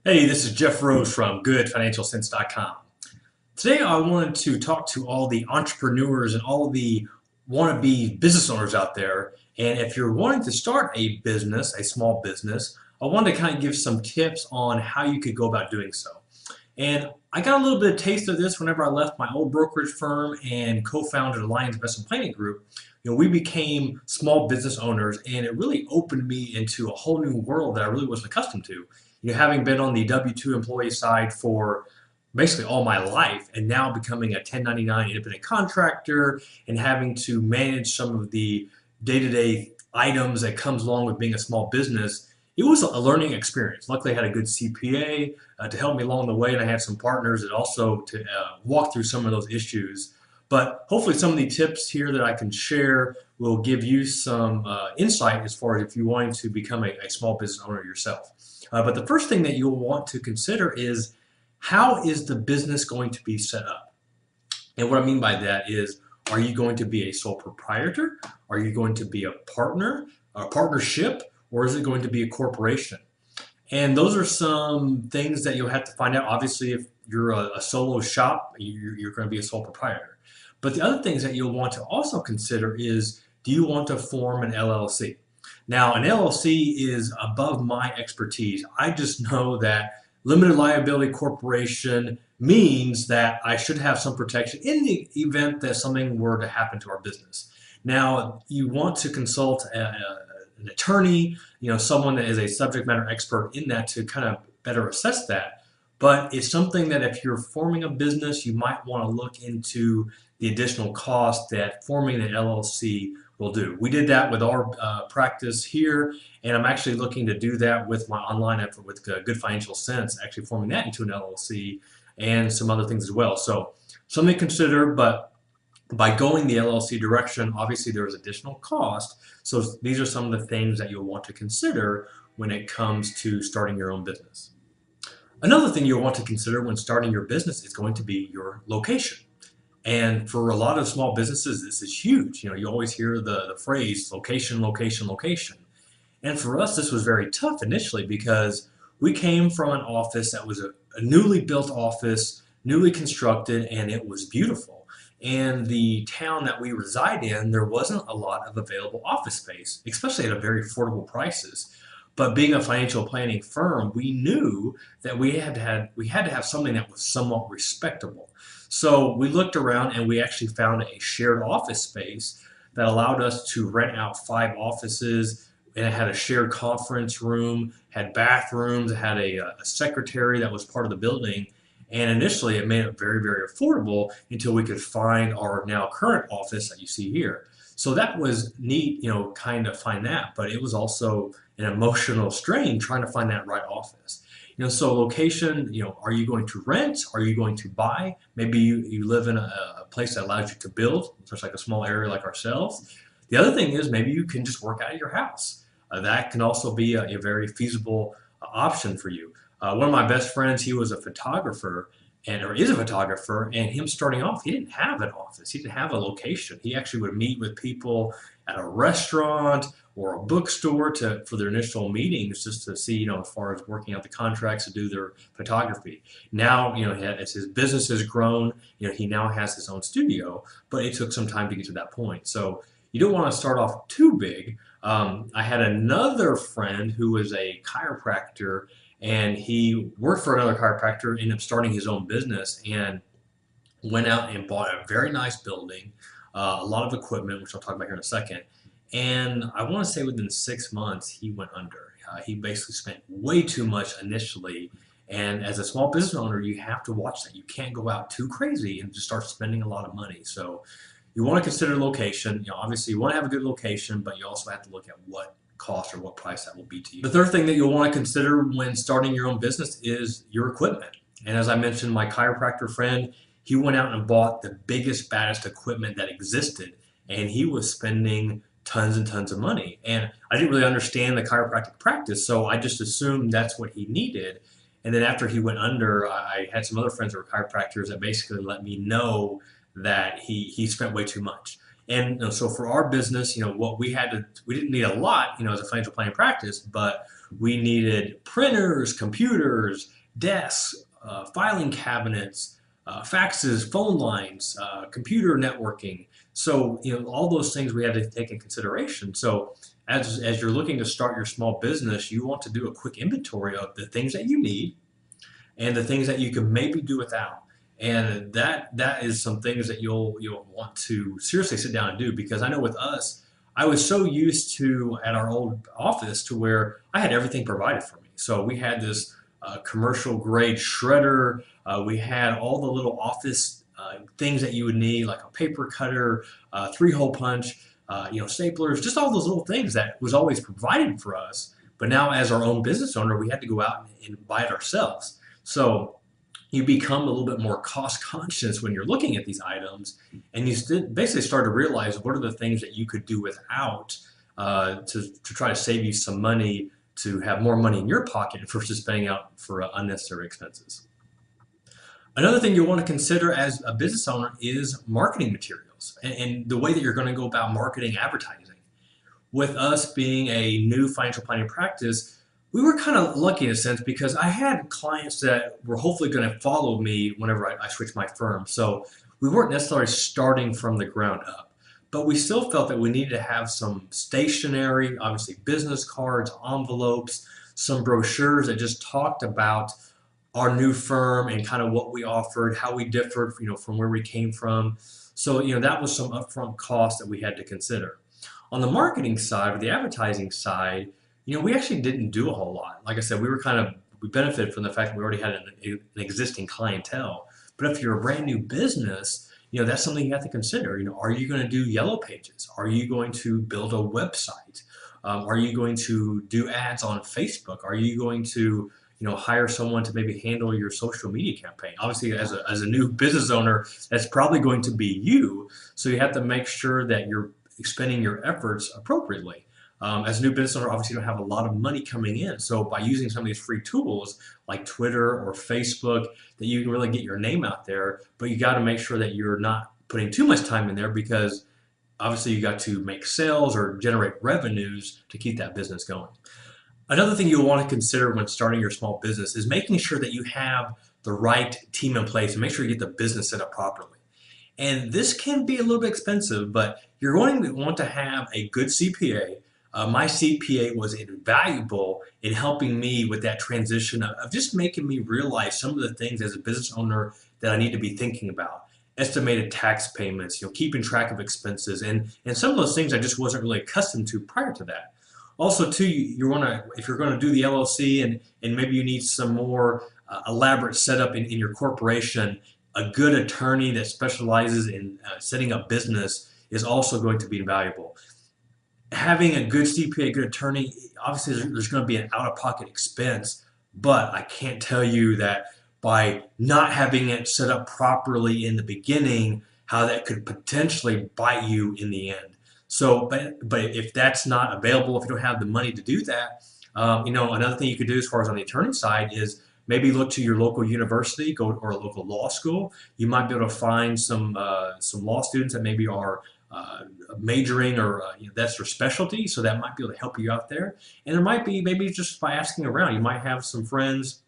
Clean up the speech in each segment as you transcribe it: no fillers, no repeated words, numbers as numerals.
Hey, this is Jeff Rose from GoodFinancialCents.com. Today I wanted to talk to all the entrepreneurs and all the wannabe business owners out there. And if you're wanting to start a business, a small business, I wanted to kind of give some tips on how you could go about doing so. And I got a little bit of taste of this whenever I left my old brokerage firm and co-founded Alliance Investment Planning Group. We became small business owners, and it really opened me into a whole new world that I really wasn't accustomed to. Having been on the W-2 employee side for basically all my life, and now becoming a 1099 independent contractor and having to manage some of the day-to-day items that comes along with being a small business, it was a learning experience. Luckily, I had a good CPA to help me along the way, and I had some partners that also to walk through some of those issues. But hopefully some of the tips here that I can share will give you some insight as far as if you're wanting to become a small business owner yourself. But the first thing that you'll want to consider is, how is the business going to be set up? And what I mean by that is, are you going to be a sole proprietor? Are you going to be a partner, a partnership, or is it going to be a corporation? And those are some things that you'll have to find out. Obviously, if you're a solo shop, you're going to be a sole proprietor. But the other things that you'll want to also consider is, do you want to form an LLC? Now, an LLC is above my expertise. I just know that limited liability corporation means that I should have some protection in the event that something were to happen to our business. Now, you want to consult an attorney, someone that is a subject matter expert in that to kind of better assess that. But it's something that if you're forming a business, you might want to look into the additional cost that forming an LLC will do. We did that with our practice here, and I'm actually looking to do that with my online effort with GoodFinancialCents, actually forming that into an LLC and some other things as well. So something to consider, but by going the LLC direction, obviously there is additional cost. So these are some of the things that you'll want to consider when it comes to starting your own business. Another thing you'll want to consider when starting your business is going to be your location. And for a lot of small businesses, this is huge. You always hear the phrase location, location, location. And for us, this was very tough initially because we came from an office that was a newly built office, newly constructed, and it was beautiful. And the town that we reside in, there wasn't a lot of available office space, especially at a very affordable prices. But being a financial planning firm, we knew that we had to have something that was somewhat respectable. So we looked around and we actually found a shared office space that allowed us to rent out 5 offices, and it had a shared conference room, had bathrooms, it had a secretary that was part of the building. And initially it made it very, very affordable until we could find our now current office that you see here. So that was neat, kind of find that, but it was also an emotional strain trying to find that right office. So location, are you going to rent? Are you going to buy? Maybe you live in a place that allows you to build, just like a small area like ourselves. The other thing is maybe you can just work out of your house. That can also be a very feasible option for you. One of my best friends, he was a photographer, or is a photographer, and him starting off, he didn't have an office. He didn't have a location. He actually would meet with people at a restaurant or a bookstore for their initial meetings, just to see, as far as working out the contracts to do their photography. Now, as his business has grown, he now has his own studio, but it took some time to get to that point. So you don't want to start off too big. I had another friend who was a chiropractor, and he worked for another chiropractor, ended up starting his own business, and went out and bought a very nice building, a lot of equipment, which I'll talk about here in a second. And I want to say within 6 months, he went under. He basically spent way too much initially. And as a small business owner, you have to watch that. You can't go out too crazy and just start spending a lot of money. So you want to consider location. Obviously you want to have a good location, but you also have to look at what cost or what price that will be to you. The third thing that you'll want to consider when starting your own business is your equipment. And as I mentioned, my chiropractor friend, he went out and bought the biggest, baddest equipment that existed, and he was spending tons and tons of money. And I didn't really understand the chiropractic practice, so I just assumed that's what he needed. And then after he went under, I had some other friends that were chiropractors that basically let me know that he spent way too much. And so for our business, what we didn't need a lot, as a financial planning practice, but we needed printers, computers, desks, filing cabinets, faxes, phone lines, computer networking. So, all those things we had to take in consideration. So as you're looking to start your small business, you want to do a quick inventory of the things that you need and the things that you can maybe do without. And that is some things that you'll want to seriously sit down and do, because I know with us, I was so used to at our old office to where I had everything provided for me. So we had this commercial grade shredder. We had all the little office things that you would need, like a paper cutter, 3-hole punch, staplers, just all those little things that was always provided for us. But now, as our own business owner, we had to go out and buy it ourselves. So you become a little bit more cost conscious when you're looking at these items, and you basically start to realize what are the things that you could do without to try to save you some money, to have more money in your pocket versus spending out for unnecessary expenses. Another thing you'll want to consider as a business owner is marketing materials and the way that you're going to go about marketing advertising. With us being a new financial planning practice, we were kind of lucky in a sense because I had clients that were hopefully going to follow me whenever I switched my firm. So we weren't necessarily starting from the ground up, but we still felt that we needed to have some stationery, obviously business cards, envelopes, some brochures that just talked about our new firm and kind of what we offered, how we differed, from where we came from. So, that was some upfront cost that we had to consider. On the marketing side or the advertising side, we actually didn't do a whole lot. Like I said, we benefited from the fact that we already had an existing clientele. But if you're a brand new business, that's something you have to consider. Are you going to do yellow pages? Are you going to build a website? Are you going to do ads on Facebook? Are you going to hire someone to maybe handle your social media campaign? Obviously, as a new business owner, that's probably going to be you. So you have to make sure that you're expending your efforts appropriately. As a new business owner, obviously you don't have a lot of money coming in. So by using some of these free tools like Twitter or Facebook, that you can really get your name out there, but you got to make sure that you're not putting too much time in there, because obviously you got to make sales or generate revenues to keep that business going. Another thing you'll want to consider when starting your small business is making sure that you have the right team in place and make sure you get the business set up properly. And this can be a little bit expensive, but you're going to want to have a good CPA. My CPA was invaluable in helping me with that transition of just making me realize some of the things as a business owner that I need to be thinking about. Estimated tax payments, keeping track of expenses, and some of those things I just wasn't really accustomed to prior to that. Also, too, if you're going to do the LLC and maybe you need some more elaborate setup in your corporation, a good attorney that specializes in setting up business is also going to be invaluable. Having a good CPA, good attorney, obviously there's going to be an out-of-pocket expense, but I can't tell you that by not having it set up properly in the beginning, how that could potentially bite you in the end. So, but if that's not available, if you don't have the money to do that, another thing you could do as far as on the attorney side is maybe look to your local university, or a local law school. You might be able to find some law students that maybe are majoring or that's their specialty, so that might be able to help you out there. And there might be, maybe just by asking around, you might have some friends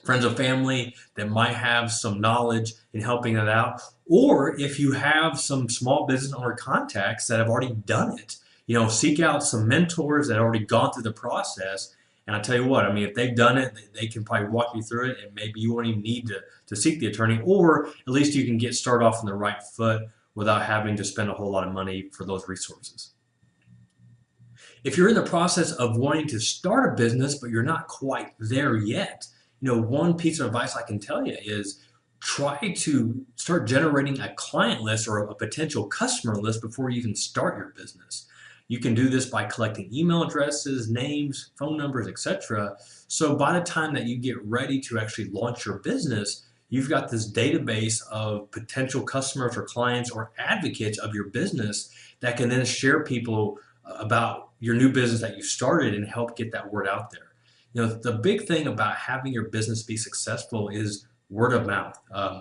of family that might have some knowledge in helping it out. Or if you have some small business owner contacts that have already done it, seek out some mentors that have already gone through the process. And I tell you what, if they've done it, they can probably walk you through it, and maybe you won't even need to seek the attorney, or at least you can get started off on the right foot without having to spend a whole lot of money for those resources. If you're in the process of wanting to start a business, but you're not quite there yet, one piece of advice I can tell you is try to start generating a client list or a potential customer list before you even start your business. You can do this by collecting email addresses, names, phone numbers, etc. So by the time that you get ready to actually launch your business, you've got this database of potential customers or clients or advocates of your business that can then share people about your new business that you started and help get that word out there. The big thing about having your business be successful is word of mouth.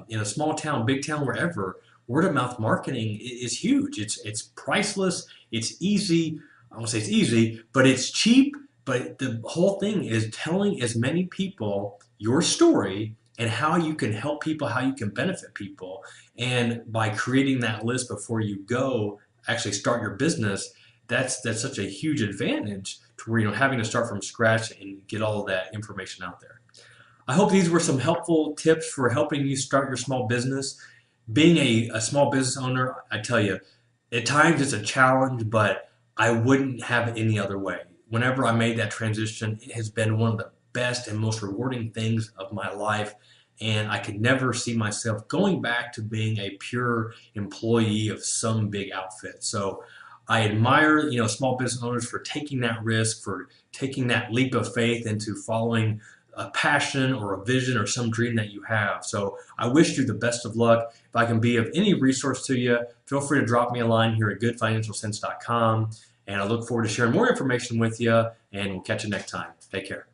In a small town, big town, wherever, word of mouth marketing is huge. It's priceless. It's easy. I won't say it's easy, but it's cheap. But the whole thing is telling as many people your story and how you can help people, how you can benefit people. And by creating that list before you go actually start your business, that's such a huge advantage to where having to start from scratch and get all of that information out there. I hope these were some helpful tips for helping you start your small business. Being a small business owner, I tell you, at times it's a challenge, but I wouldn't have it any other way. Whenever I made that transition, it has been one of the best and most rewarding things of my life. And I could never see myself going back to being a pure employee of some big outfit. So I admire, small business owners for taking that risk, for taking that leap of faith into following a passion or a vision or some dream that you have. So I wish you the best of luck. If I can be of any resource to you, feel free to drop me a line here at GoodFinancialCents.com. And I look forward to sharing more information with you, and we'll catch you next time. Take care.